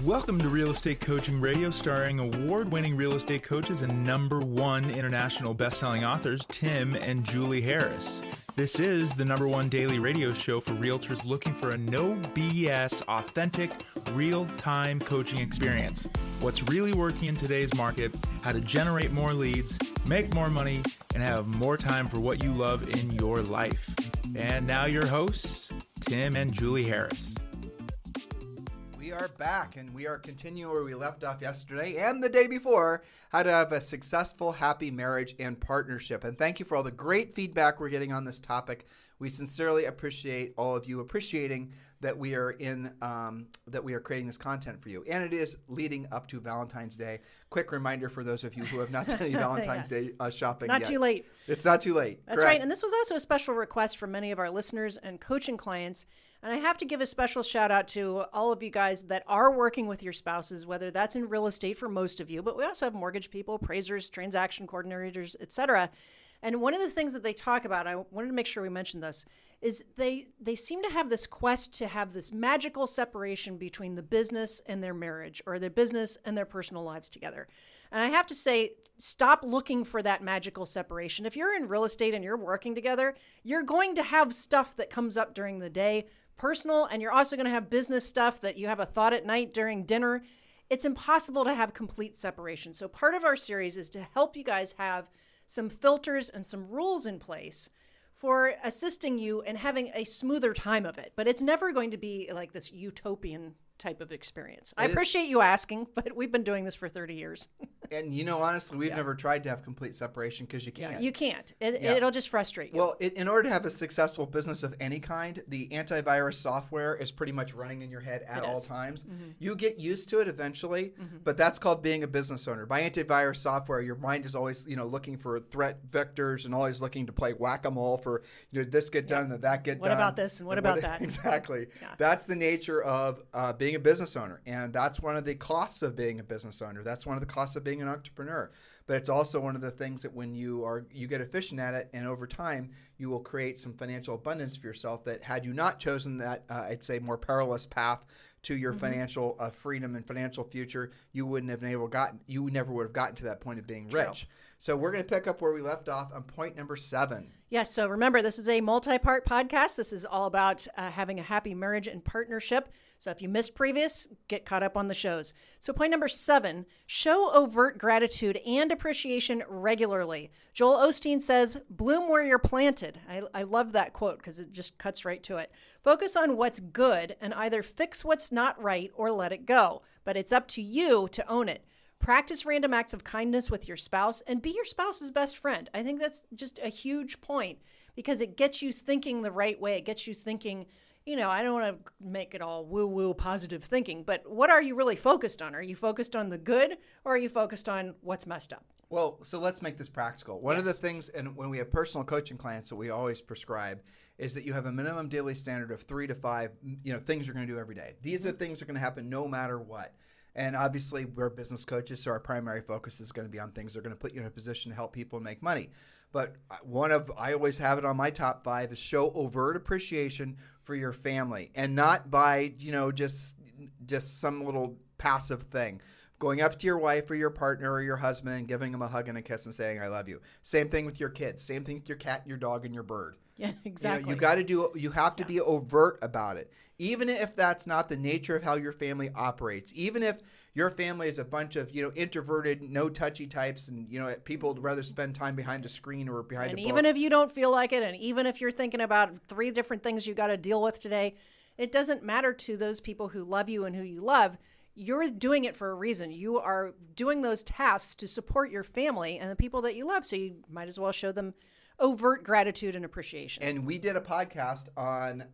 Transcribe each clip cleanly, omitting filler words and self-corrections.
Welcome to Real Estate Coaching Radio, starring award-winning real estate coaches and #1 international best-selling authors, Tim and Julie Harris. This is the #1 daily radio show for realtors looking for a no BS, authentic, real-time coaching experience. What's really working in today's market, how to generate more leads, make more money, and have more time for what you love in your life. And now your hosts, Tim and Julie Harris. We are back, and we are continuing where we left off yesterday and the day before, how to have a successful, happy marriage and partnership. And thank you for all the great feedback we're getting on this topic. We sincerely appreciate all of you appreciating that we are creating this content for you. And it is leading up to Valentine's Day. Quick reminder for those of you who have not done any Valentine's Yes. Day shopping It's not yet. too late. It's not too late. That's Correct. right. And this was also a special request from many of our listeners and coaching clients. And I have to give a special shout out to all of you guys that are working with your spouses, whether that's in real estate for most of you, but we also have mortgage people, appraisers, transaction coordinators, etc. And one of the things that they talk about, I wanted to make sure we mentioned this, is they seem to have this quest to have this magical separation between the business and their marriage, or their business and their personal lives together. And I have to say, stop looking for that magical separation. If you're in real estate and you're working together, you're going to have stuff that comes up during the day, personal, and you're also going to have business stuff that you have a thought at night during dinner. It's impossible to have complete separation. So part of our series is to help you guys have some filters and some rules in place for assisting you in having a smoother time of it. But it's never going to be like this utopian type of experience. I appreciate you asking, but we've been doing this for 30 years. And honestly, we've never tried to have complete separation because you can't. Yeah, you can't. It'll just frustrate you. Well, in order to have a successful business of any kind, the antivirus software is pretty much running in your head at all times. Mm-hmm. You get used to it eventually, but that's called being a business owner. By antivirus software, your mind is always, looking for threat vectors and always looking to play whack-a-mole for, this get done and that get done. What about this and what about that? Exactly. Yeah. That's the nature of being a business owner, and that's one of the costs of being a business owner. That's one of the costs of being an entrepreneur. But it's also one of the things that when you get efficient at it, and over time you will create some financial abundance for yourself that had you not chosen that I'd say more perilous path to your financial freedom and financial future, you never would have gotten to that point of being rich. So we're going to pick up where we left off on point number 7. Yes. So remember, this is a multi-part podcast. This is all about having a happy marriage and partnership. So if you missed previous, get caught up on the shows. So point number 7, show overt gratitude and appreciation regularly. Joel Osteen says, bloom where you're planted. I love that quote because it just cuts right to it. Focus on what's good and either fix what's not right or let it go. But it's up to you to own it. Practice random acts of kindness with your spouse and be your spouse's best friend. I think that's just a huge point because it gets you thinking the right way. It gets you thinking, I don't want to make it all woo-woo positive thinking, but what are you really focused on? Are you focused on the good or are you focused on what's messed up? Well, so let's make this practical. One of the things, and when we have personal coaching clients that we always prescribe, is that you have a minimum daily standard of 3 to 5, things you're going to do every day. These are things that are going to happen no matter what. And obviously, we're business coaches, so our primary focus is going to be on things that are going to put you in a position to help people make money. But I always have it on my top 5 is show overt appreciation for your family, and not by just some little passive thing. Going up to your wife or your partner or your husband and giving them a hug and a kiss and saying "I love you." Same thing with your kids. Same thing with your cat and your dog and your bird. Yeah, exactly. You have to be overt about it. Even if that's not the nature of how your family operates, even if your family is a bunch of, introverted, no touchy types and, people would rather spend time behind a screen or behind a book. And even if you don't feel like it, and even if you're thinking about 3 different things you got to deal with today, it doesn't matter to those people who love you and who you love. You're doing it for a reason. You are doing those tasks to support your family and the people that you love. So you might as well show them overt gratitude and appreciation. And we did a podcast on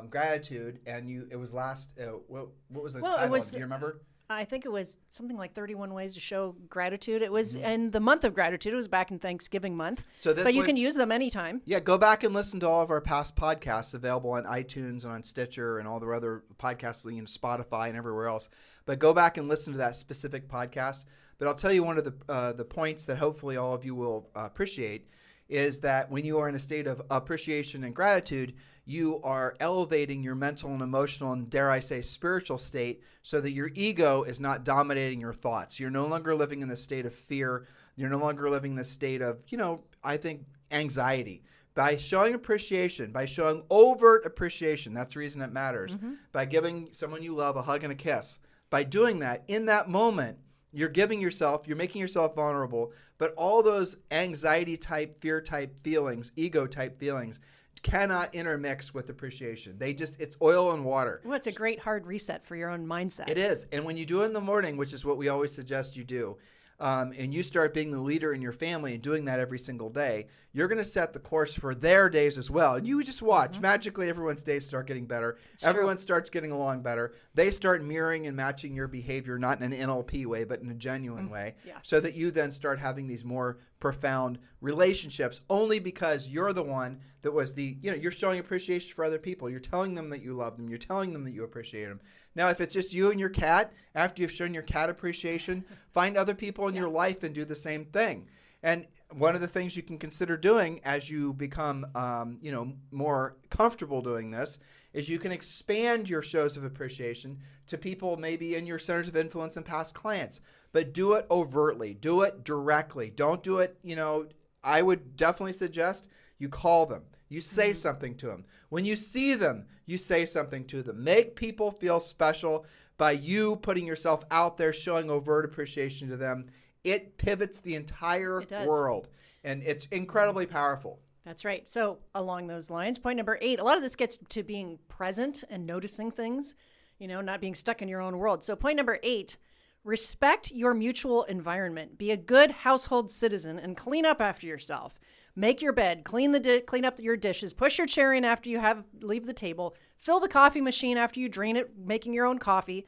gratitude, and it was last. What was the title? Do you remember? I think it was something like 31 ways to show gratitude. It was in the month of gratitude. It was back in Thanksgiving month. But you can use them anytime. Yeah, go back and listen to all of our past podcasts available on iTunes and on Stitcher and all the other podcasts, Spotify and everywhere else. But go back and listen to that specific podcast. But I'll tell you one of the points that hopefully all of you will appreciate is that when you are in a state of appreciation and gratitude, you are elevating your mental and emotional and, dare I say, spiritual state so that your ego is not dominating your thoughts. You're no longer living in the state of fear. You're no longer living in the state of, I think, anxiety. By showing appreciation, by showing overt appreciation, that's the reason it matters, by giving someone you love a hug and a kiss, by doing that, in that moment, you're making yourself vulnerable, but all those anxiety-type, fear-type feelings, ego-type feelings, cannot intermix with appreciation. It's oil and water. Well, it's a great hard reset for your own mindset. It is. And when you do it in the morning, which is what we always suggest you do, and you start being the leader in your family and doing that every single day, you're going to set the course for their days as well. And you just watch. Magically, everyone's days start getting better. Everyone starts getting along better. They start mirroring and matching your behavior, not in an NLP way, but in a genuine way, so that you then start having these more profound relationships only because you're the one that was you're showing appreciation for other people. You're telling them that you love them. You're telling them that you appreciate them. Now, if it's just you and your cat, after you've shown your cat appreciation, find other people in your life and do the same thing. And one of the things you can consider doing as you become, more comfortable doing this is you can expand your shows of appreciation to people maybe in your centers of influence and past clients. But do it overtly. Do it directly. Don't do it, I would definitely suggest you call them. You say something to them. When you see them, you say something to them. Make people feel special by you putting yourself out there, showing overt appreciation to them. It pivots the entire world, and it's incredibly powerful. That's right. So along those lines, point number 8, a lot of this gets to being present and noticing things, not being stuck in your own world. So point number 8, respect your mutual environment. Be a good household citizen and clean up after yourself. Make your bed, clean up your dishes, push your chair in after you leave the table, fill the coffee machine after you drain it, making your own coffee.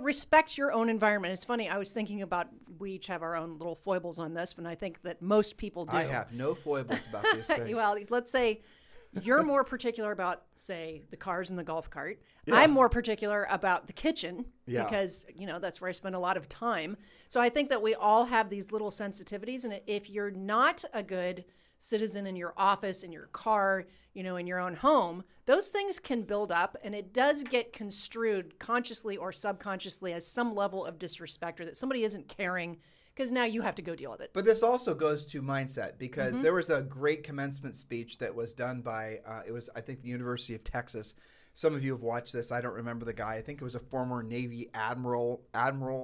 Respect your own environment. It's funny, I was thinking about, we each have our own little foibles on this, and I think that most people do. I have no foibles about these things. Well, let's say you're more particular about, say, the cars and the golf cart. Yeah. I'm more particular about the kitchen because, that's where I spend a lot of time. So I think that we all have these little sensitivities, and if you're not a good citizen in your office, in your car, in your own home, those things can build up, and it does get construed consciously or subconsciously as some level of disrespect or that somebody isn't caring because now you have to go deal with it. But this also goes to mindset because there was a great commencement speech that was done by, I think, the University of Texas. Some of you have watched this. I don't remember the guy. I think it was a former Navy admiral,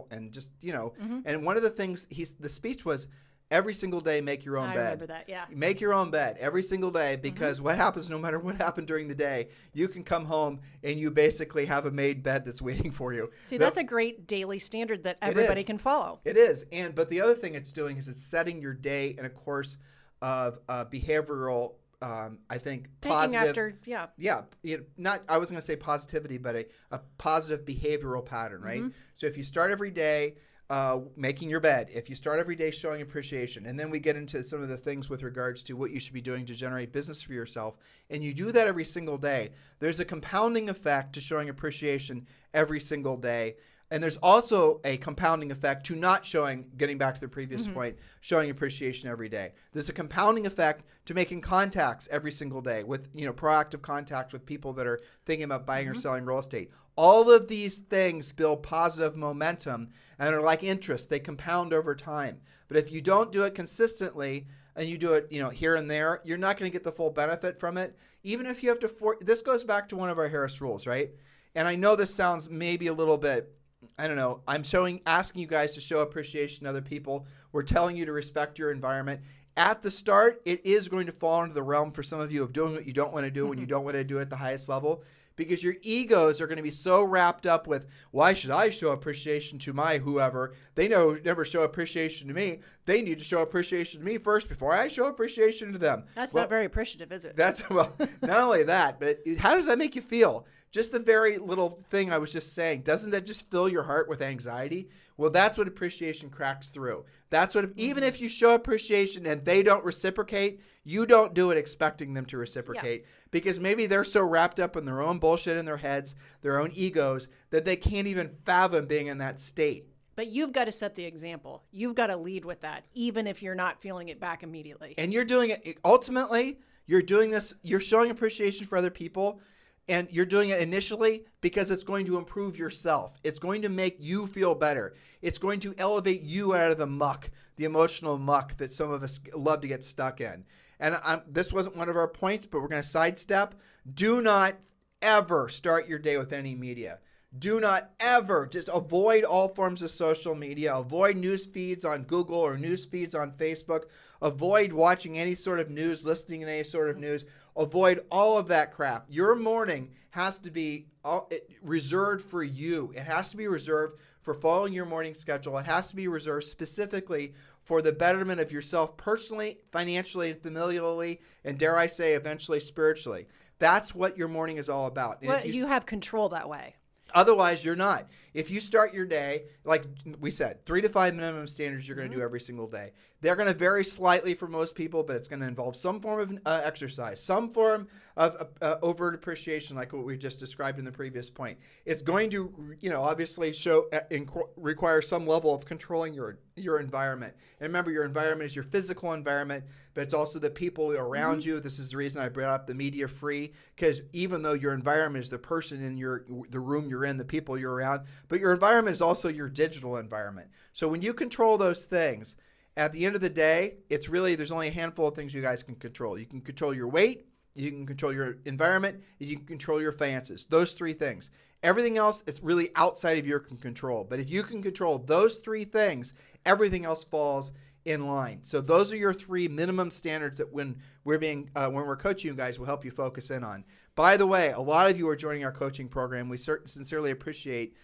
and just, and one of the things the speech was, every single day, make your own bed. I remember that, yeah. Make your own bed every single day because what happens, no matter what happened during the day, you can come home and you basically have a made bed that's waiting for you. See, that's a great daily standard that everybody can follow. It is. But the other thing it's doing is it's setting your day in a course of behavioral, I think, positive. I was going to say positivity, but a positive behavioral pattern, right? So if you start every day making your bed, if you start every day showing appreciation, and then we get into some of the things with regards to what you should be doing to generate business for yourself, and you do that every single day, there's a compounding effect to showing appreciation every single day. And there's also a compounding effect to not getting back to the previous point, showing appreciation every day. There's a compounding effect to making contacts every single day with, proactive contact with people that are thinking about buying or selling real estate. All of these things build positive momentum and are like interest. They compound over time. But if you don't do it consistently and you do it, here and there, you're not going to get the full benefit from it. Even if you have to, this goes back to one of our Harris rules, right? And I know this sounds maybe a little bit, I don't know, asking you guys to show appreciation to other people. We're telling you to respect your environment. At the start, it is going to fall into the realm for some of you of doing what you don't want to do when you don't want to do it at the highest level, because your egos are going to be so wrapped up with, why should I show appreciation to my whoever? They never show appreciation to me. They need to show appreciation to me first before I show appreciation to them. That's not very appreciative, is it? Not only that, but how does that make you feel? Just the very little thing I was just saying, doesn't that just fill your heart with anxiety? Well, that's what appreciation cracks through. That's what, even if you show appreciation and they don't reciprocate, you don't do it expecting them to reciprocate because maybe they're so wrapped up in their own bullshit in their heads, their own egos, that they can't even fathom being in that state. But you've got to set the example. You've got to lead with that, even if you're not feeling it back immediately. And you're doing it, ultimately, you're doing this, you're showing appreciation for other people, and you're doing it initially because it's going to improve yourself. It's going to make you feel better. It's going to elevate you out of the muck, the emotional muck that some of us love to get stuck in. And this wasn't one of our points, but we're going to sidestep. Do not ever start your day with any media. Do not ever, just avoid all forms of social media. Avoid news feeds on Google or news feeds on Facebook. Avoid watching any sort of news, listening to any sort of news. Avoid all of that crap. Your morning has to be reserved for you. It has to be reserved for following your morning schedule. It has to be reserved specifically for the betterment of yourself personally, financially, and familially, and dare I say, eventually spiritually. That's what your morning is all about. Well, you have control that way. Otherwise, you're not. If you start your day, like we said, 3 to 5 minimum standards you're going to do every single day. They're going to vary slightly for most people, but it's going to involve some form of exercise, some form of overt appreciation, like what we just described in the previous point. It's going to, obviously require some level of controlling your environment. And remember, your environment is your physical environment, but it's also the people around you. This is the reason I brought up the media free, because even though your environment is the person in the room you're in, the people you're around, but your environment is also your digital environment. So when you control those things, at the end of the day, there's only a handful of things you guys can control. You can control your weight, you can control your environment, and you can control your finances. Those 3 things. Everything else is really outside of your control. But if you can control those 3 things, everything else falls in line. So those are your 3 minimum standards that when we're coaching you guys, will help you focus in on. By the way, a lot of you are joining our coaching program. We sincerely appreciate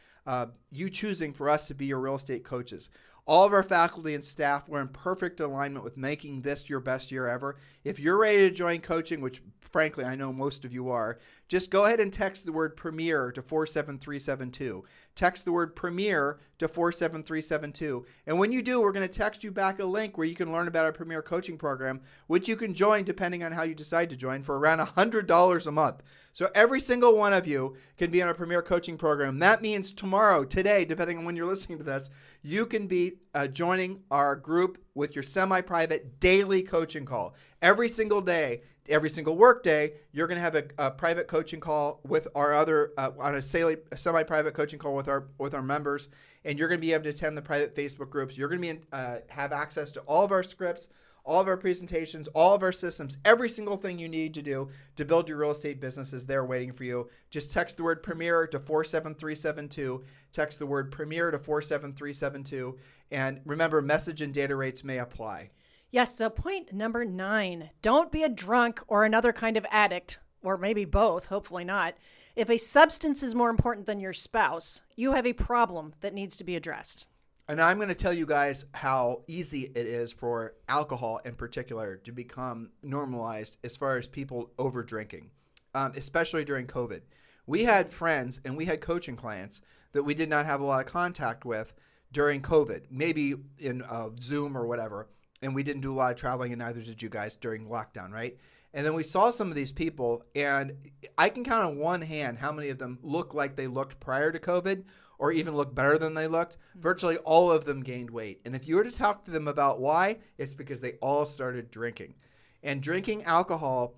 you choosing for us to be your real estate coaches. All of our faculty and staff, we're in perfect alignment with making this your best year ever. If you're ready to join coaching, which frankly I know most of you are, just go ahead and text the word Premier to 47372. Text the word Premier to 47372. And when you do, we're going to text you back a link where you can learn about our Premier coaching program, which you can join depending on how you decide to join for around $100 a month. So every single one of you can be on a Premier coaching program. That means tomorrow, today, depending on when you're listening to this, you can be joining our group with your semi-private daily coaching call. Every single day, every single work day, you're going to have a private coaching call with our on a semi-private coaching call with our members, and you're going to be able to attend the private Facebook groups. You're going to be have access to all of our scripts, all of our presentations, all of our systems, every single thing you need to do to build your real estate business is there waiting for you. Just text the word Premier to 47372. Text the word Premier to 47372. And remember, message and data rates may apply. Yes, so point number 9, don't be a drunk or another kind of addict, or maybe both, hopefully not. If a substance is more important than your spouse, you have a problem that needs to be addressed. And I'm going to tell you guys how easy it is for alcohol in particular to become normalized as far as people over drinking, especially during COVID. We had friends and we had coaching clients that we did not have a lot of contact with during COVID, maybe in Zoom or whatever. And we didn't do a lot of traveling, and neither did you guys during lockdown, right? And then we saw some of these people, and I can count on one hand how many of them look like they looked prior to COVID, or even look better than they looked. Virtually all of them gained weight. And if you were to talk to them about why, it's because they all started drinking. And drinking alcohol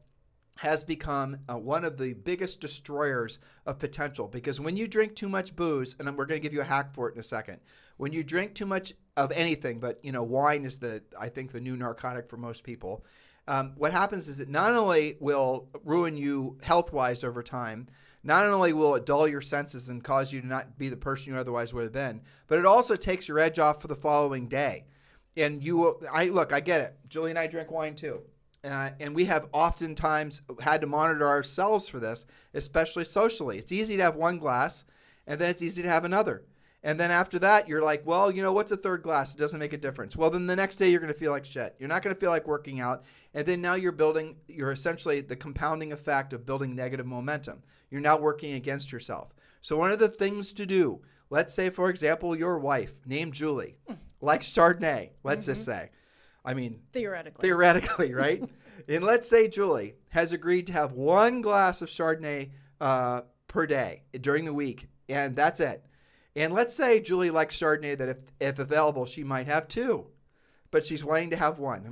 has become one of the biggest destroyers of potential, because when you drink too much booze, and we're going to give you a hack for it in a second, when you drink too much of anything, but wine is I think the new narcotic for most people, what happens is it not only will ruin you health-wise over time, not only will it dull your senses and cause you to not be the person you otherwise would have been, but it also takes your edge off for the following day. And I get it. Julie and I drink wine too. And we have oftentimes had to monitor ourselves for this, especially socially. It's easy to have one glass, and then it's easy to have another. And then after that, you're like, well, what's a third glass? It doesn't make a difference. Well, then the next day you're going to feel like shit. You're not going to feel like working out. And then now you're essentially the compounding effect of building negative momentum. You're now working against yourself. So one of the things to do, let's say, for example, your wife named Julie likes Chardonnay, let's just say. I mean, theoretically, right? And let's say Julie has agreed to have one glass of Chardonnay per day during the week, and that's it. And let's say Julie likes Chardonnay that if available, she might have 2. But she's wanting to have 1.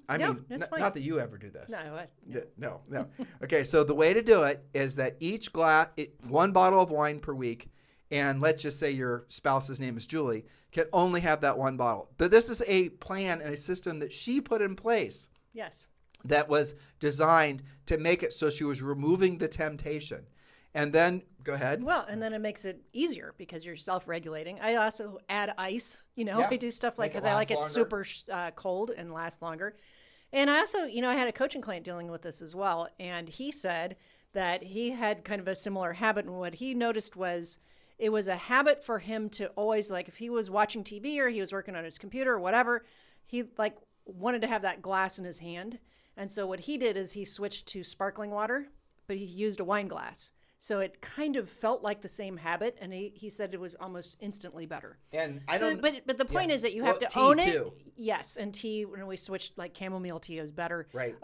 I mean, not that you ever do this. No. Okay, so the way to do it is that each glass, 1 bottle of wine per week, and let's just say your spouse's name is Julie, can only have that 1 bottle. But this is a plan and a system that she put in place. Yes. That was designed to make it so she was removing the temptation. And then, go ahead. Well, and then it makes it easier because you're self-regulating. I also add ice. I do stuff like, because I like it super cold and lasts longer. And I also, I had a coaching client dealing with this as well. And he said that he had kind of a similar habit. And what he noticed was it was a habit for him to always, like, if he was watching TV or he was working on his computer or whatever, he wanted to have that glass in his hand. And so what he did is he switched to sparkling water, but he used a wine glass. So it kind of felt like the same habit, and he said it was almost instantly better. And but the point is that you have to own it. Too. Yes, and tea, when we switched, like chamomile tea is better. Right.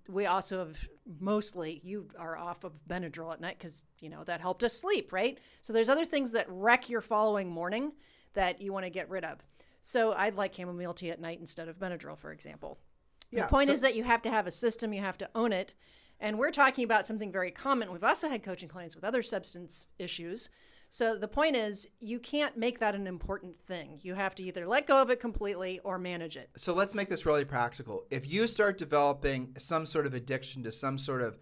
We also have mostly, you are off of Benadryl at night because, that helped us sleep, right? So there's other things that wreck your following morning that you want to get rid of. So I'd like chamomile tea at night instead of Benadryl, for example. The point is that you have to have a system, you have to own it. And we're talking about something very common. We've also had coaching clients with other substance issues. So the point is, you can't make that an important thing. You have to either let go of it completely or manage it. So let's make this really practical. If you start developing some sort of addiction to some sort of,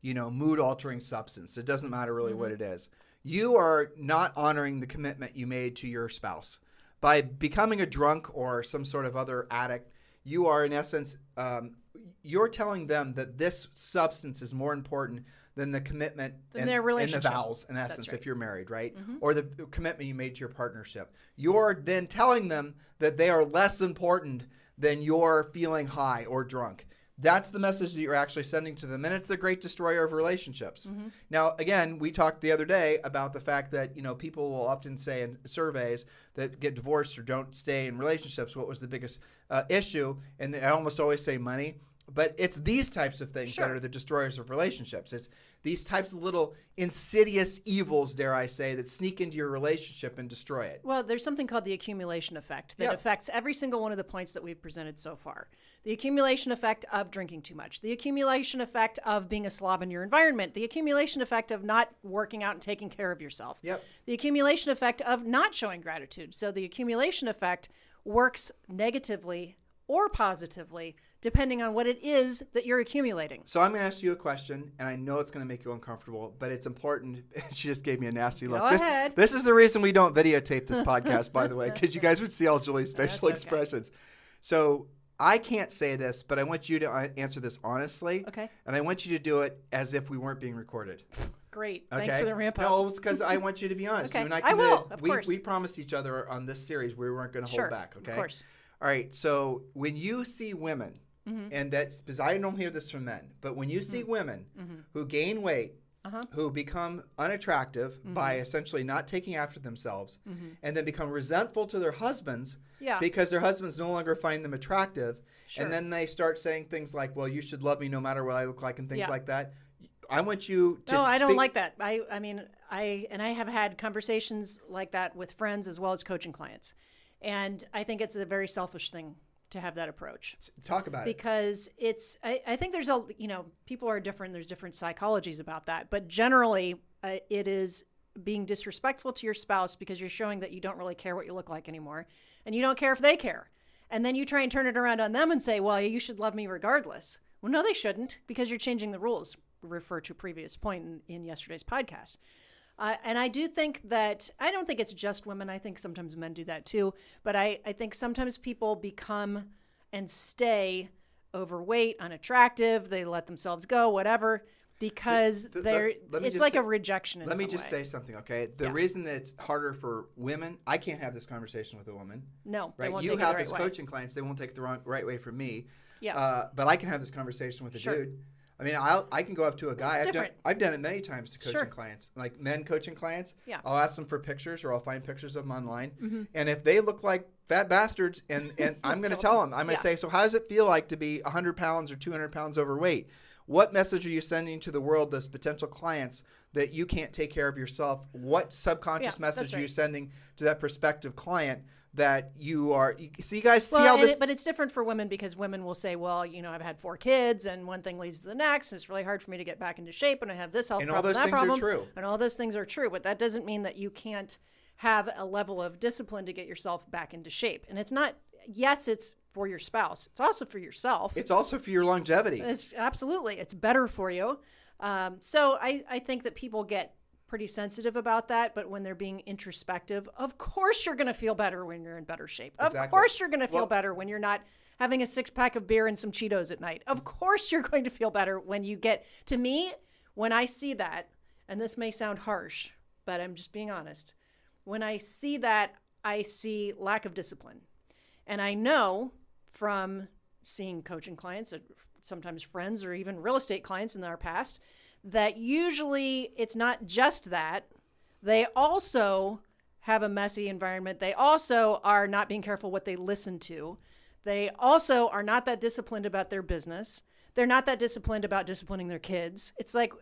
mood-altering substance, it doesn't matter really what it is, you are not honoring the commitment you made to your spouse. By becoming a drunk or some sort of other addict, you are, in essence, you're telling them that this substance is more important than the commitment and their relationship. And the vows, in essence, Right. if you're married, right? Or the commitment you made to your partnership. You're then telling them that they are less important than your feeling high or drunk. That's the message that you're actually sending to them, and it's the great destroyer of relationships. Now, again, we talked the other day about the fact that, people will often say in surveys that get divorced or don't stay in relationships, what was the biggest issue? And I almost always say money. But it's these types of things that are the destroyers of relationships. It's these types of little insidious evils, dare I say, that sneak into your relationship and destroy it. Well, there's something called the accumulation effect that affects every single one of the points that we've presented so far. The accumulation effect of drinking too much, the accumulation effect of being a slob in your environment, the accumulation effect of not working out and taking care of yourself, the accumulation effect of not showing gratitude. So the accumulation effect works negatively or positively depending on what it is that you're accumulating. So I'm going to ask you a question, and I know it's going to make you uncomfortable, but it's important. She just gave me a nasty look. Go ahead. This is the reason we don't videotape this podcast, by the way, because you guys would see all Julie's facial expressions. So I can't say this, but I want you to answer this honestly. Okay. And I want you to do it as if we weren't being recorded. Great. Okay? Thanks for the ramp up. No, it's because I want you to be honest. Okay. You and I will, of course. We promised each other on this series we weren't going to hold back. Okay. Of course. All right. So when you see women, and that's because I don't hear this from men, but when you see women who gain weight, who become unattractive by essentially not taking after themselves, and then become resentful to their husbands because their husbands no longer find them attractive, and then they start saying things like, well, you should love me no matter what I look like and things like that. I want you to No, I don't like that. I mean, I have had conversations like that with friends as well as coaching clients. And I think it's a very selfish thing to have that approach. Talk about it. Because I think there's people are different. There's different psychologies about that. But generally, it is being disrespectful to your spouse because you're showing that you don't really care what you look like anymore. And you don't care if they care. And then you try and turn it around on them and say, well, you should love me regardless. Well, no, they shouldn't, because you're changing the rules. Refer to a previous point in yesterday's podcast. And I do think that, I don't think it's just women. I think sometimes men do that too. But I think sometimes people become and stay overweight, unattractive. They let themselves go, whatever, because it's like a rejection in some way. Let me just say something, okay? The reason that it's harder for women, I can't have this conversation with a woman. No, right? They won't you take have it the right as way. coaching clients, they won't take it the right way from me. Yeah. But I can have this conversation with a dude. I mean, I can go up to a guy. I've done it many times to coaching clients, like men coaching clients. Yeah. I'll ask them for pictures, or I'll find pictures of them online. And if they look like fat bastards, and I'm going to tell them, I'm going to say, so how does it feel like to be 100 pounds or 200 pounds overweight? What message are you sending to the world, those potential clients, that you can't take care of yourself, what subconscious message are you sending to that prospective client that you are? So you guys see how this? But it's different for women because women will say, well, I've had 4 kids and one thing leads to the next. It's really hard for me to get back into shape and I have this health problem, and all those things are true. And all those things are true, but that doesn't mean that you can't have a level of discipline to get yourself back into shape. And it's not, yes, it's for your spouse. It's also for yourself. It's also for your longevity. Absolutely. It's better for you. So I think that people get pretty sensitive about that, but when they're being introspective, of course you're going to feel better when you're in better shape. Exactly. Of course you're going to feel better when you're not having a 6-pack of beer and some Cheetos at night. Of course you're going to feel better when you get, to me, when I see that, and this may sound harsh, but I'm just being honest. When I see that, I see lack of discipline. And I know from seeing coaching clients, sometimes friends or even real estate clients in our past, that usually it's not just that. They also have a messy environment. They also are not being careful what they listen to. They also are not that disciplined about their business. They're not that disciplined about disciplining their kids. It's like,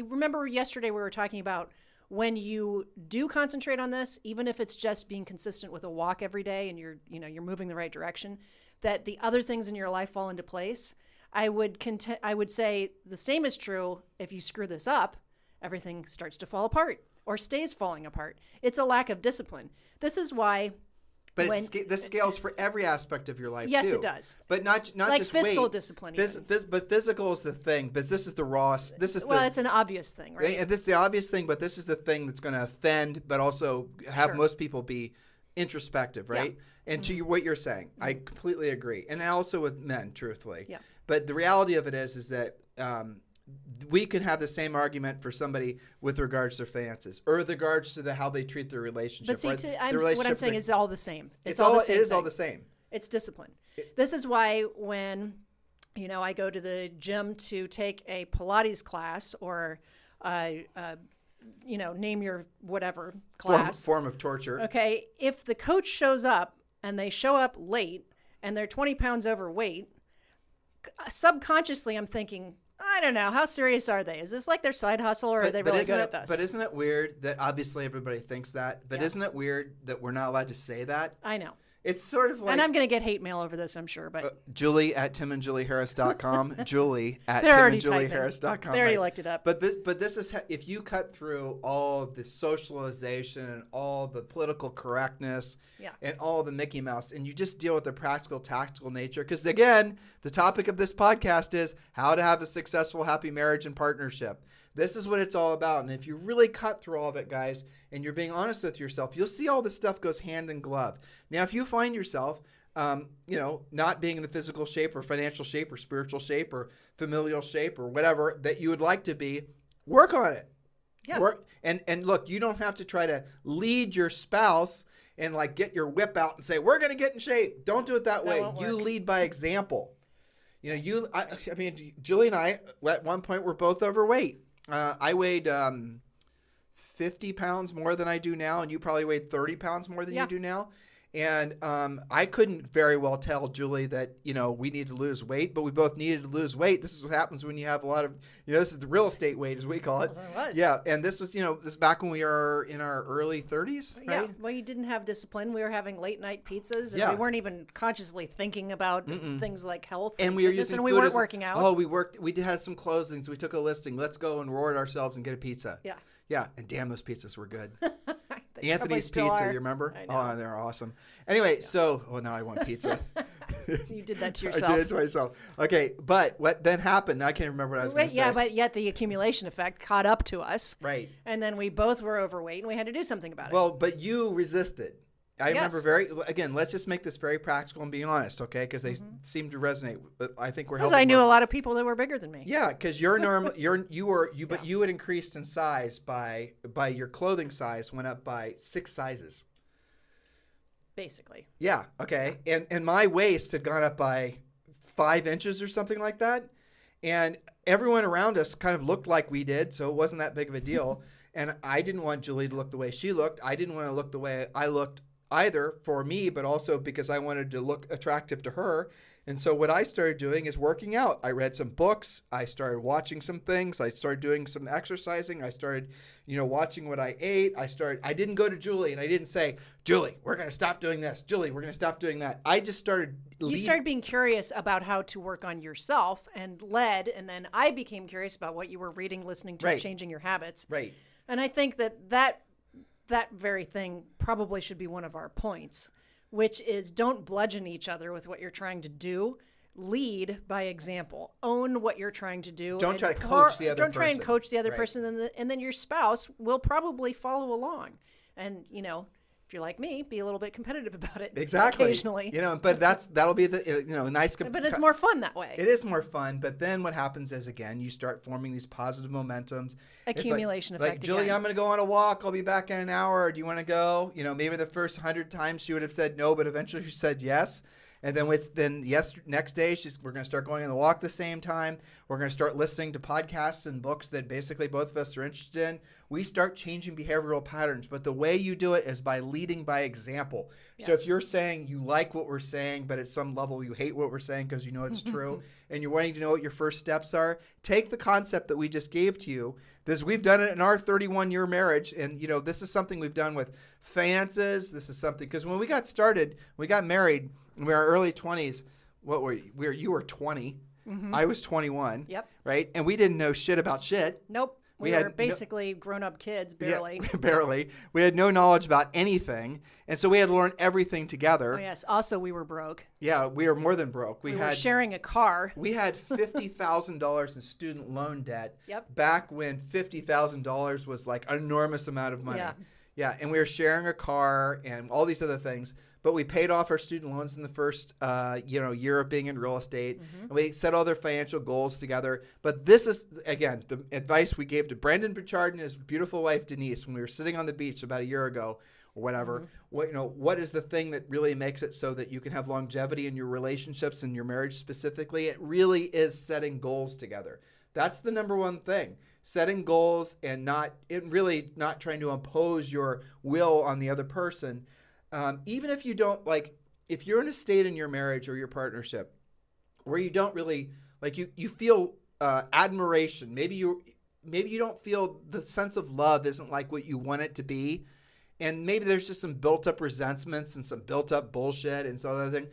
remember yesterday we were talking about when you do concentrate on this, even if it's just being consistent with a walk every day and you're moving the right direction, that the other things in your life fall into place. I would say the same is true if you screw this up, everything starts to fall apart or stays falling apart. It's a lack of discipline. This is why. But this scales for every aspect of your life, yes, too. It does. But not like just physical weight. Discipline. But physical is the thing. But this is the rawest. It's an obvious thing, right? This is the obvious thing, but this is the thing that's going to offend, but also have most people be introspective, right? Yeah. And to what you're saying, I completely agree. And also with men, truthfully. Yeah. But the reality of it is that we can have the same argument for somebody with regards to their finances or with regards to how they treat their relationship. But see, what I'm saying is all the same. It's all the same. It is all the same. It's discipline. This is why when, I go to the gym to take a Pilates class or, name your whatever class. Form of torture. Okay. If the coach shows up and they show up late and they're 20 pounds overweight, subconsciously I'm thinking, I don't know. How serious are they? Is this like their side hustle or are they really good at this? But isn't it weird that obviously everybody thinks that? But isn't it weird that we're not allowed to say that? I know. It's sort of like... And I'm going to get hate mail over this, I'm sure. But Julie at timandjulieharris.com. Julie at timandjulieharris.com. They already looked it up. But this is... If you cut through all of the socialization and all the political correctness and all the Mickey Mouse, and you just deal with the practical, tactical nature, because again, the topic of this podcast is how to have a successful, happy marriage and partnership. This is what it's all about. And if you really cut through all of it, guys, and you're being honest with yourself, you'll see all this stuff goes hand in glove. Now, if you find yourself, not being in the physical shape or financial shape or spiritual shape or familial shape or whatever that you would like to be, work on it. Yeah. Work. And look, you don't have to try to lead your spouse and like get your whip out and say, we're going to get in shape. Don't do it that way. You lead by example. Julie and I, at one point, were both overweight. I weighed 50 pounds more than I do now, and you probably weighed 30 pounds more than you do now. And I couldn't very well tell Julie that, we need to lose weight, but we both needed to lose weight. This is what happens when you have a lot of, this is the real estate weight, as we call it. Well, it was. Yeah, and this was, this is back when we were in our early 30s, right? Yeah, well, you didn't have discipline. We were having late night pizzas, and we weren't even consciously thinking about things like health. And we were using and food we weren't working out. Oh, we had some closings. We took a listing. Let's go and reward ourselves and get a pizza. Yeah. Yeah, and damn, those pizzas were good. Anthony's Pizza, are. You remember? I know. Oh, they're awesome. Anyway, now I want pizza. You did that to yourself. I did it to myself. Okay, but what then happened? I can't remember what I was going to say. Yeah, but yet the accumulation effect caught up to us. Right. And then we both were overweight, and we had to do something about it. Well, but you resisted. I remember again, let's just make this very practical and be honest, okay? Because they seem to resonate. I think we're helping. Because I knew a lot of people that were bigger than me. Yeah, because you're normal. But you had increased in size by your clothing size went up by 6 sizes. Basically. Yeah. Okay. And my waist had gone up by 5 inches or something like that, and everyone around us kind of looked like we did, so it wasn't that big of a deal. And I didn't want Julie to look the way she looked. I didn't want to look the way I looked. either for me, but also because I wanted to look attractive to her. And so what I started doing is working out. I read some books. I started watching some things. I started doing some exercising. I started, watching what I ate. I didn't go to Julie and I didn't say, Julie, we're going to stop doing this. Julie, we're going to stop doing that. I just started. You started being curious about how to work on yourself and and then I became curious about what you were reading, listening to, Right. changing your habits. Right. And I think that very thing probably should be one of our points, which is don't bludgeon each other with what you're trying to do. Lead by example. Own what you're trying to do. Don't try to coach the other person. Don't try and coach the other Right. person, and then your spouse will probably follow along. And, if you're like me, be a little bit competitive about it. Exactly. Occasionally. But that'll be the nice. But it's more fun that way. It is more fun. But then what happens is, again, you start forming these positive momentums. Accumulation it's effect. Like, Julie, again. I'm going to go on a walk. I'll be back in an hour. Do you want to go? Maybe the first 100 times she would have said no, but eventually she said yes. And then next day, we're going to start going on the walk the same time. We're going to start listening to podcasts and books that basically both of us are interested in. We start changing behavioral patterns. But the way you do it is by leading by example. Yes. So if you're saying you like what we're saying, but at some level you hate what we're saying because you know it's true, and you're wanting to know what your first steps are, take the concept that we just gave to you. We've done it in our 31-year marriage. And, this is something we've done with finances. This is something, because when we got started, we got married, in our early 20s, what were you? You were 20. Mm-hmm. I was 21. Yep. Right? And we didn't know shit about shit. Nope. We were basically grown-up kids, barely. Yeah, barely. We had no knowledge about anything. And so we had to learn everything together. Oh, yes. Also, we were broke. Yeah, we were more than broke. We were sharing a car. We had $50,000 in student loan debt. Yep. Back when $50,000 was like an enormous amount of money. Yeah. Yeah, and we were sharing a car and all these other things. But we paid off our student loans in the first, year of being in real estate. Mm-hmm. And we set all their financial goals together. But this is, again, the advice we gave to Brendan Burchard and his beautiful wife, Denise, when we were sitting on the beach about a year ago or whatever. Mm-hmm. What is the thing that really makes it so that you can have longevity in your relationships and your marriage specifically? It really is setting goals together. That's the number one thing. Setting goals and not trying to impose your will on the other person. Even if you don't if you're in a state in your marriage or your partnership where you don't really you feel admiration, maybe you don't feel the sense of love isn't like what you want it to be, and maybe there's just some built up resentments and some built up bullshit and some other thing.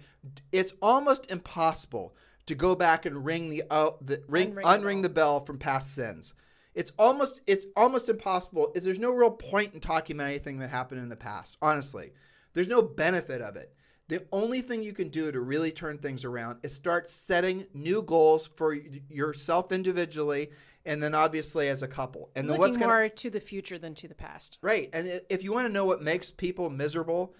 It's almost impossible to go back and unring the bell from past sins. It's almost impossible. There's no real point in talking about anything that happened in the past, honestly. There's no benefit of it. The only thing you can do to really turn things around is start setting new goals for yourself individually and then obviously as a couple. And then looking more to the future than to the past. Right. And if you want to know what makes people miserable,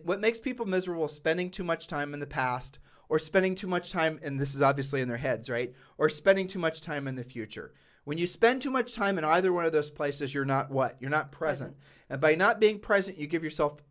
what makes people miserable is spending too much time in the past or spending too much time, and this is obviously in their heads, right? Or spending too much time in the future. When you spend too much time in either one of those places, you're not what? You're not present. And by not being present, you give yourself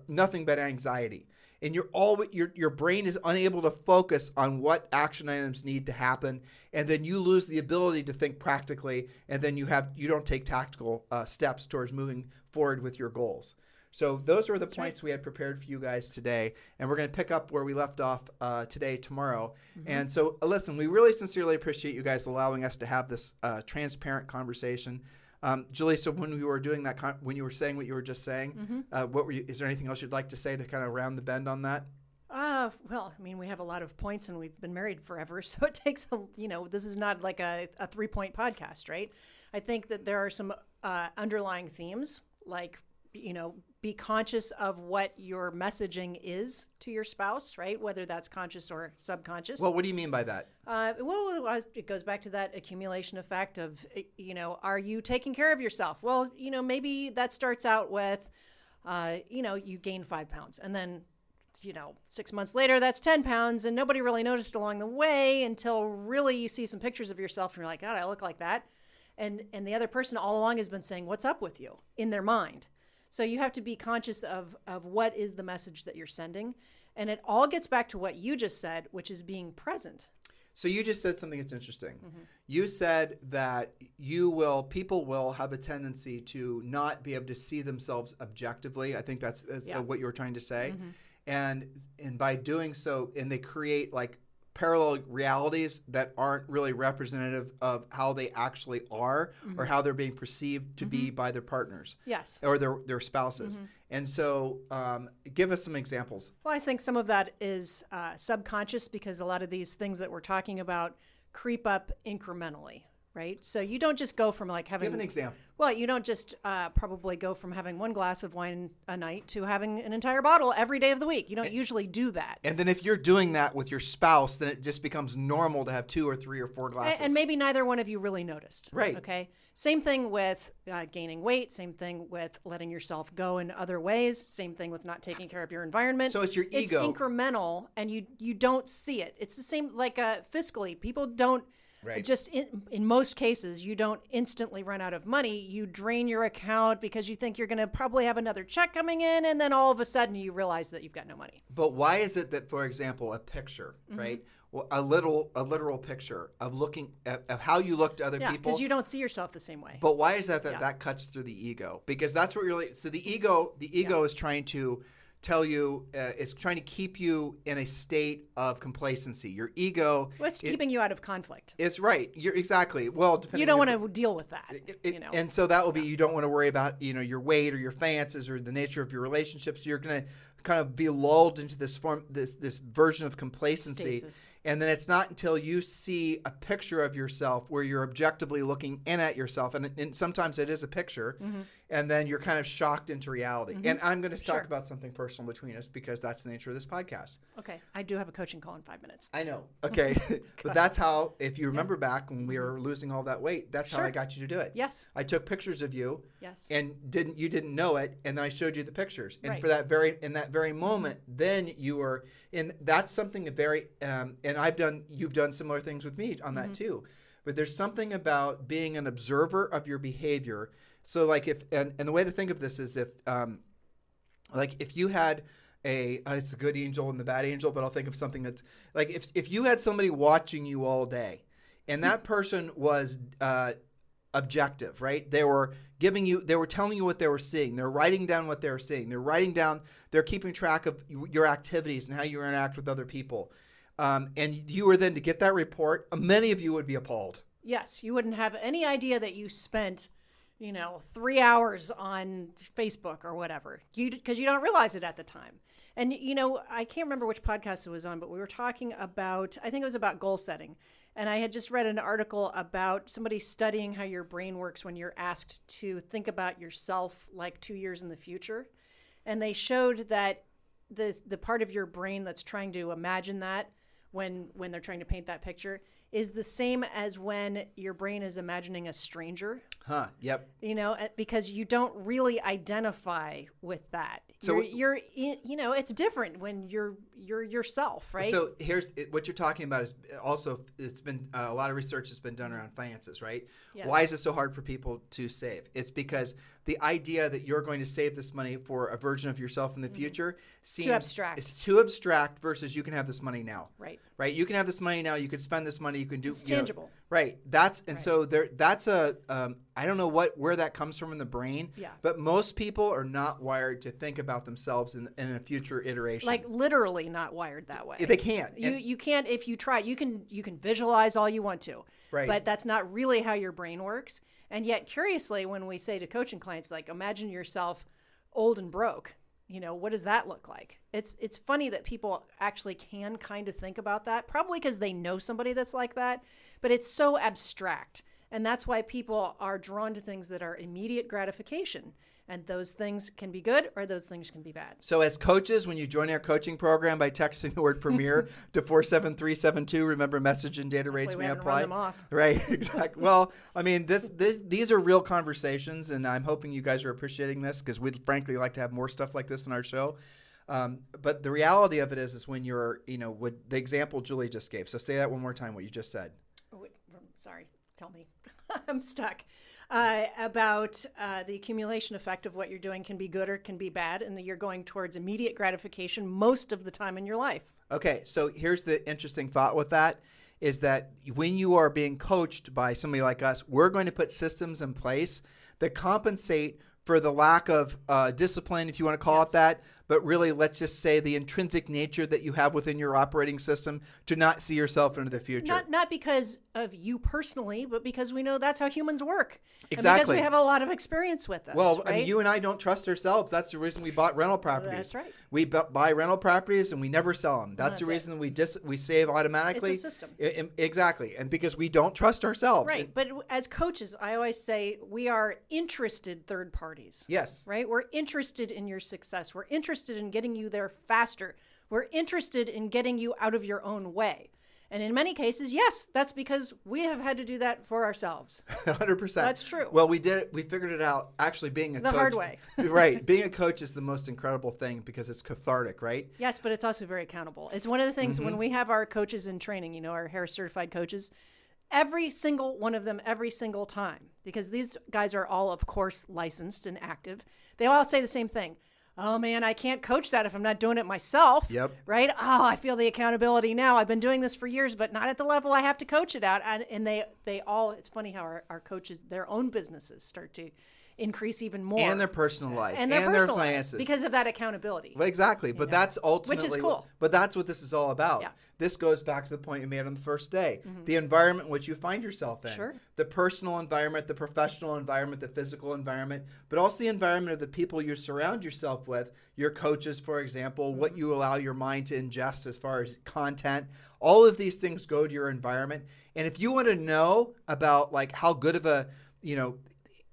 nothing but anxiety. And your brain is unable to focus on what action items need to happen. And then you lose the ability to think practically. And then you don't take tactical steps towards moving forward with your goals. So those were the points we had prepared for you guys today. And we're going to pick up where we left off today, tomorrow. Mm-hmm. And so, listen, we really sincerely appreciate you guys allowing us to have this transparent conversation. Julie, so when we were doing that, when you were saying what you were just saying, mm-hmm. Is there anything else you'd like to say to kind of round the bend on that? Well, I mean, we have a lot of points and we've been married forever. So it takes, this is not like a 3-point podcast, right? I think that there are some underlying themes like, be conscious of what your messaging is to your spouse, right? Whether that's conscious or subconscious. Well, what do you mean by that? Well, it goes back to that accumulation effect of, are you taking care of yourself? Well, maybe that starts out with, you gain 5 pounds and then, 6 months later, that's 10 pounds and nobody really noticed along the way until really you see some pictures of yourself and you're like, God, I look like that. And the other person all along has been saying, what's up with you in their mind? So you have to be conscious of what is the message that you're sending. And it all gets back to what you just said, which is being present. So you just said something that's interesting. You said that people will have a tendency to not be able to see themselves objectively. I think that's what you were trying to say. And by doing so, and they create like parallel realities that aren't really representative of how they actually are or how they're being perceived to be by their partners. Yes. Or their spouses. And so give us some examples. Well, I think some of that is subconscious because a lot of these things that we're talking about creep up incrementally, right? So you don't just go from like having... Give an example. Well, you don't just probably go from having one glass of wine a night to having an entire bottle every day of the week. You don't usually do that. And then if you're doing that with your spouse, then it just becomes normal to have 2 or 3 or 4 glasses. And maybe neither one of you really noticed. Right. Okay. Same thing with gaining weight. Same thing with letting yourself go in other ways. Same thing with not taking care of your environment. So it's your ego. It's incremental, and you don't see it. It's the same like fiscally. People don't. Right. Just in most cases, you don't instantly run out of money. You drain your account because you think you're going to probably have another check coming in, and then all of a sudden you realize that you've got no money. But why is it that, for example, a picture, right? Well, a literal picture of looking at of how you look to other people. Because you don't see yourself the same way. But why is that cuts through the ego? Because that's what really. So the ego is trying to tell you, it's trying to keep you in a state of complacency. Your ego. Well, it's keeping you out of conflict. It's right. You're exactly. Well, depending. You don't want to deal with that. And so that will be. You don't want to worry about your weight or your finances or the nature of your relationships. You're going to kind of be lulled into this version of complacency. Stasis. And then it's not until you see a picture of yourself where you're objectively looking in at yourself, and sometimes it is a picture, and then you're kind of shocked into reality. And I'm going to talk about something personal between us because that's the nature of this podcast. Okay. I do have a coaching call in 5 minutes. I know. Okay. But that's how, if you remember back when we were losing all that weight, that's how I got you to do it. Yes. I took pictures of you. Yes. And you didn't know it, and then I showed you the pictures. And Right. for that very moment, then you were in. That's something very. And you've done similar things with me on that too. But there's something about being an observer of your behavior. So like and the way to think of this is if you had it's a good angel and the bad angel, but I'll think of something that's like if you had somebody watching you all day, and that person was objective, right? They were telling you what they were seeing. They're writing down what they were seeing. They're keeping track of your activities and how you interact with other people. And you were then to get that report, many of you would be appalled. Yes, you wouldn't have any idea that you spent, 3 hours on Facebook or whatever, because you don't realize it at the time. And, I can't remember which podcast it was on, but we were talking about, I think it was about goal setting. And I had just read an article about somebody studying how your brain works when you're asked to think about yourself like 2 years in the future. And they showed that the part of your brain that's trying to imagine that when they're trying to paint that picture is the same as when your brain is imagining a stranger. Huh, yep. Because you don't really identify with that. So it's different when you're yourself, right? So what you're talking about is also, it's been a lot of research has been done around finances, right? Yes. Why is it so hard for people to save? It's because the idea that you're going to save this money for a version of yourself in the future seems too abstract. It's too abstract versus you can have this money now. Right. Right. You can have this money now. You can spend this money. You can do. It's tangible. Right. So that's I don't know where that comes from in the brain. Yeah. But most people are not wired to think about themselves in a future iteration. Like literally not wired that way. They can't. You can't if you try. You can visualize all you want to. Right. But that's not really how your brain works. And yet, curiously, when we say to coaching clients, like, imagine yourself old and broke, what does that look like? It's funny that people actually can kind of think about that, probably because they know somebody that's like that, but it's so abstract. And that's why people are drawn to things that are immediate gratification. And those things can be good or those things can be bad. So as coaches, when you join our coaching program by texting the word Premier to 47372, remember Msg&data rates may apply. Run them off. Right, exactly. Well, I mean, these are real conversations, and I'm hoping you guys are appreciating this because we'd frankly like to have more stuff like this in our show. But the reality of it is when you're, with the example Julie just gave. So say that one more time, what you just said. Oh, wait, sorry, tell me. I'm stuck. About the accumulation effect of what you're doing can be good or can be bad, and that you're going towards immediate gratification most of the time in your life. Okay, so here's the interesting thought with that is that when you are being coached by somebody like us, we're going to put systems in place that compensate for the lack of discipline, if you want to call it that, but really, let's just say the intrinsic nature that you have within your operating system to not see yourself into the future. Not because of you personally, but because we know that's how humans work. Exactly. And because we have a lot of experience with this. Well, right? I mean, you and I don't trust ourselves. That's the reason we bought rental properties. That's right. We buy rental properties and we never sell them. That's the reason we save automatically. It's a system. Exactly. And because we don't trust ourselves. Right. But as coaches, I always say we are interested third parties. Yes. Right? We're interested in your success. We're interested in getting you there faster. We're interested in getting you out of your own way. And in many cases, yes, that's because we have had to do that for ourselves. 100%. That's true. Well, we did it. We figured it out. Actually, being a coach. The hard way. Right. Being a coach is the most incredible thing because it's cathartic, right? Yes, but it's also very accountable. It's one of the things when we have our coaches in training, our Harris certified coaches, every single one of them, every single time, because these guys are all, of course, licensed and active, they all say the same thing. Oh, man, I can't coach that if I'm not doing it myself. Yep. Right? Oh, I feel the accountability now. I've been doing this for years, but not at the level I have to coach it at. And they all, it's funny how our coaches, their own businesses start to increase even more. And their personal lives. And their personal lives, finances. because of that accountability. Well, exactly. But that's ultimately. Which is cool. But that's what this is all about. Yeah. This goes back to the point you made on the first day. The environment in which you find yourself in. Sure. The personal environment, the professional environment, the physical environment, but also the environment of the people you surround yourself with, your coaches, for example, what you allow your mind to ingest as far as content. All of these things go to your environment. And if you want to know about like how good of a,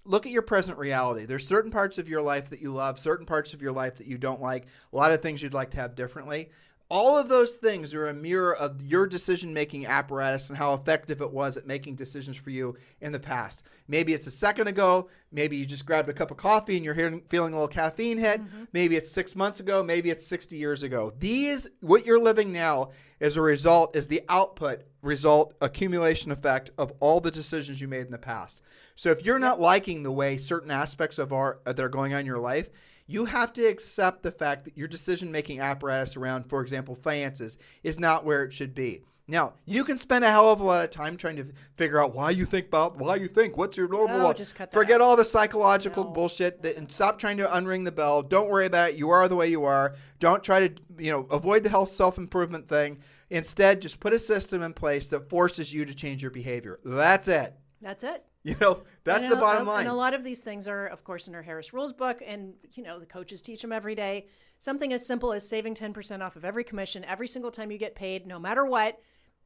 look at your present reality. There's certain parts of your life that you love, certain parts of your life that you don't like, a lot of things you'd like to have differently. All of those things are a mirror of your decision-making apparatus and how effective it was at making decisions for you in the past. Maybe it's a second ago. Maybe you just grabbed a cup of coffee and you're feeling a little caffeine hit. Maybe it's 6 months ago. Maybe it's 60 years ago. What you're living now is the result, accumulation effect of all the decisions you made in the past. So if you're not liking the way certain aspects of that are going on in your life, you have to accept the fact that your decision-making apparatus around, for example, finances, is not where it should be. Now, you can spend a hell of a lot of time trying to figure out why you think, what's your normal. Just cut that Forget out. all the psychological bullshit and stop trying to unring the bell. Don't worry about it. You are the way you are. Don't try to, avoid the health self-improvement thing. Instead, just put a system in place that forces you to change your behavior. That's it. That's it. That's the bottom line. And a lot of these things are, of course, in our Harris Rules book, and, the coaches teach them every day. Something as simple as saving 10% off of every commission every single time you get paid, no matter what,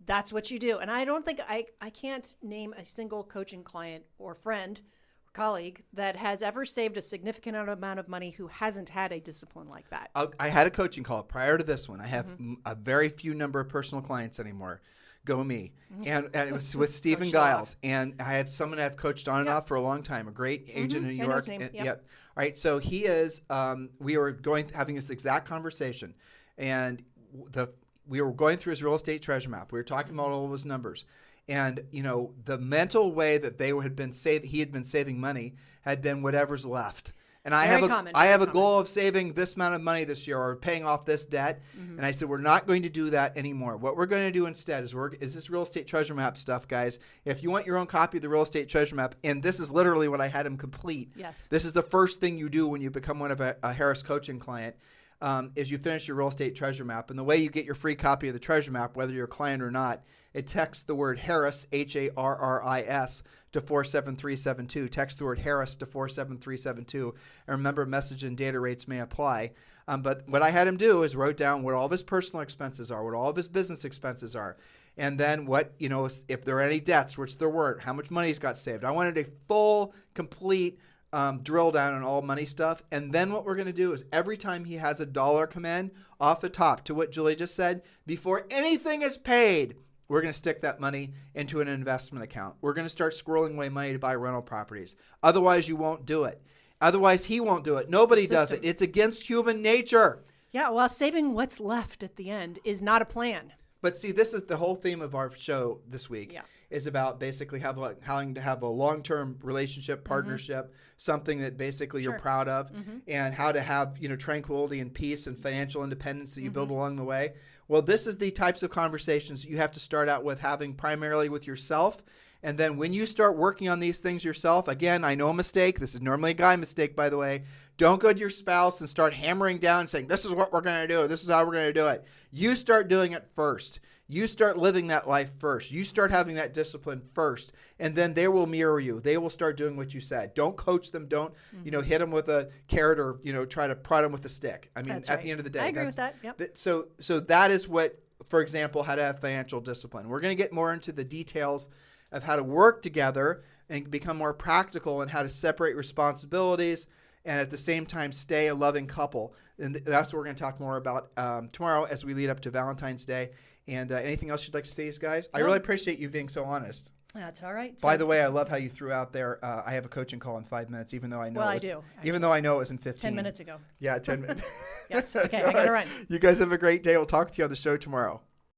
that's what you do. And I don't think I can't name a single coaching client or friend or colleague that has ever saved a significant amount of money who hasn't had a discipline like that. I had a coaching call prior to this one. I have a very few number of personal clients anymore. Go me. And it was with Stephen Giles. And I have someone I've coached on and off for a long time, a great agent in New York. I know his name. Yep. All right. So he is, we were having this exact conversation. And we were going through his real estate treasure map. We were talking about all of his numbers. And, the mental way that he had been saving money had been whatever's left. And I have a goal of saving this amount of money this year or paying off this debt. And I said, we're not going to do that anymore. What we're going to do instead is this real estate treasure map stuff, guys. If you want your own copy of the real estate treasure map, and this is literally what I had him complete. Yes. This is the first thing you do when you become one of a Harris coaching client. Is you finish your real estate treasure map. And the way you get your free copy of the treasure map, whether you're a client or not, it texts the word Harris, Harris, to 47372. Text the word Harris to 47372. And remember, message and data rates may apply. But what I had him do is wrote down what all of his personal expenses are, what all of his business expenses are. And then what, if there are any debts, which there weren't, how much money he's got saved. I wanted a full, complete drill down on all money stuff. And then what we're going to do is every time he has a dollar come in off the top, to what Julie just said, before anything is paid, we're going to stick that money into an investment account. We're going to start squirreling away money to buy rental properties. Otherwise, you won't do it. Otherwise, he won't do it. Nobody does it. It's against human nature. Yeah, well, saving what's left at the end is not a plan. But see, this is the whole theme of our show this week. Yeah. is about basically having to have a long-term relationship, partnership, something that basically you're proud of, and how to have, tranquility and peace and financial independence that you build along the way. Well, this is the types of conversations you have to start out with having primarily with yourself. And then when you start working on these things yourself, again, I know a mistake. This is normally a guy mistake, by the way. Don't go to your spouse and start hammering down and saying, this is what we're going to do. This is how we're going to do it. You start doing it first. You start living that life first. You start having that discipline first. And then they will mirror you. They will start doing what you said. Don't coach them. Don't, hit them with a carrot or, try to prod them with a stick. I mean, at the end of the day. I agree with that. Yep. So that is what, for example, how to have financial discipline. We're going to get more into the details of how to work together and become more practical and how to separate responsibilities and at the same time stay a loving couple. And that's what we're going to talk more about tomorrow as we lead up to Valentine's Day. And anything else you'd like to say, guys? I really appreciate you being so honest. That's all right. By the way, I love how you threw out there, I have a coaching call in 5 minutes, even though I know I do. Even though I know it was in 15. 10 minutes ago. Yeah, 10 minutes. Yes. Okay, I got to run. You guys have a great day. We'll talk to you on the show tomorrow.